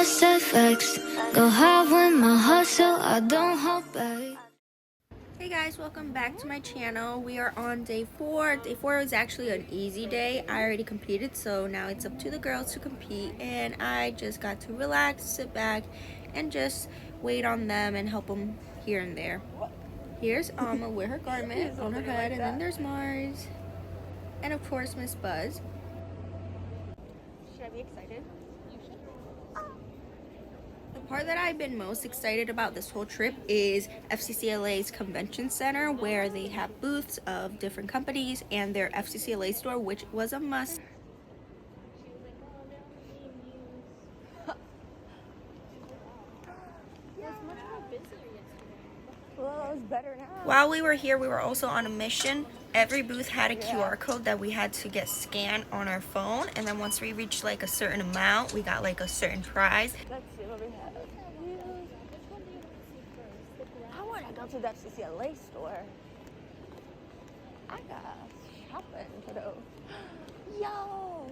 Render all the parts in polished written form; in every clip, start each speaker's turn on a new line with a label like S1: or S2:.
S1: I stay vexed. Go hard when my hustle, I don't hold back.
S2: Hey guys, welcome back to my channel. We are on day 4. Day 4 was actually an easy day. I already competed, so now it's up to the girls to compete, and I just got to relax, sit back, and just wait on them and help them here and there. Here's Alma with her garment on her head, and then there's Mars, and of course Miss Buzz. Should I be excited? The part that I've been most excited about this whole trip is FCCLA's convention center, where they have booths of different companies and their FCCLA store, which was a must. While we were here, we were also on a mission. Every booth had a QR code that we had to get scanned on our phone, and then once we reached like a certain amount, we got like a certain prize.
S3: Let's see what we have. I want to go to the FCCLA store. I got shopping to do. Yo,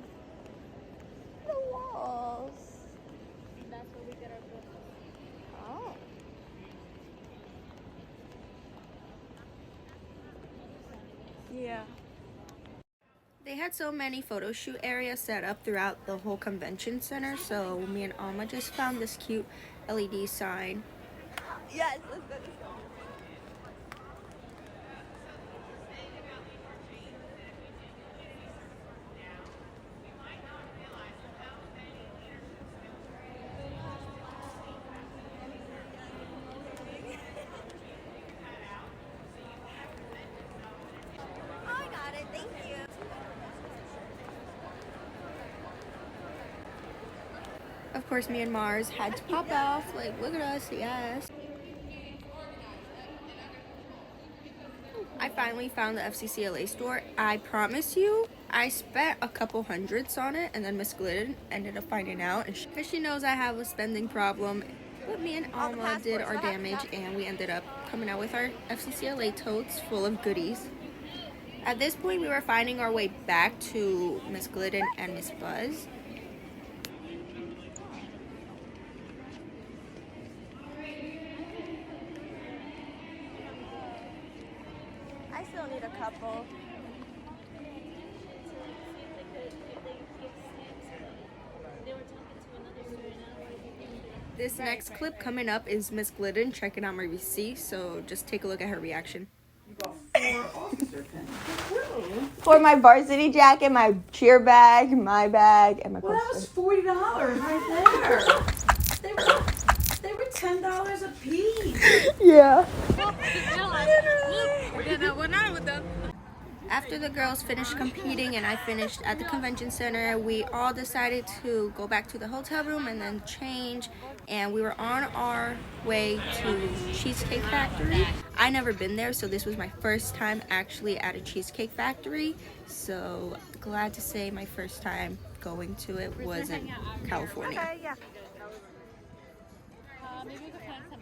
S3: the walls. That's where we get our books. Oh. Yeah.
S2: They had so many photo shoot areas set up throughout the whole convention center, so me and Alma just found this cute LED sign.
S3: Yes, let's go.
S2: Of course, me and Mars had to pop off. Like, look at us, yes. I finally found the FCCLA store. I promise you, I spent a couple hundreds on it, and then Mrs Gliddon ended up finding out, and because she knows I have a spending problem. But me and Alma did our damage, and we ended up coming out with our FCCLA totes full of goodies. At this point, we were finding our way back to Mrs Gliddon and Miss Buzz.
S3: I still need a couple.
S2: This next clip coming up is Mrs Gliddon checking out my receipts, so just take a look at her reaction.
S4: You got 4 officer pins.
S3: For my varsity jacket, my cheer bag, my bag, and my
S4: Well, that
S3: poster.
S4: was $40 right there. They were $10 a piece.
S3: Yeah.
S2: After the girls finished competing and I finished at the convention center, we all decided to go back to the hotel room and then change, and we were on our way to Cheesecake Factory. I never been there, so this was my first time actually at a Cheesecake Factory, so glad to say my first time going to it was in California.
S3: Okay, yeah.
S5: Maybe we could find some.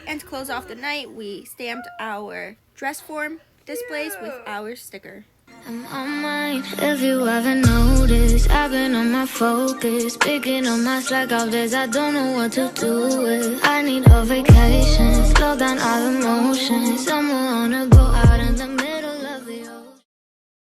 S2: And to close off the night, we stamped our dress form displays with our sticker.
S1: I'm on mine, if you haven't noticed. I've been on my focus, picking on my slack off days I don't know what to do with. I need a vacation, slow down all emotions, somewhere on a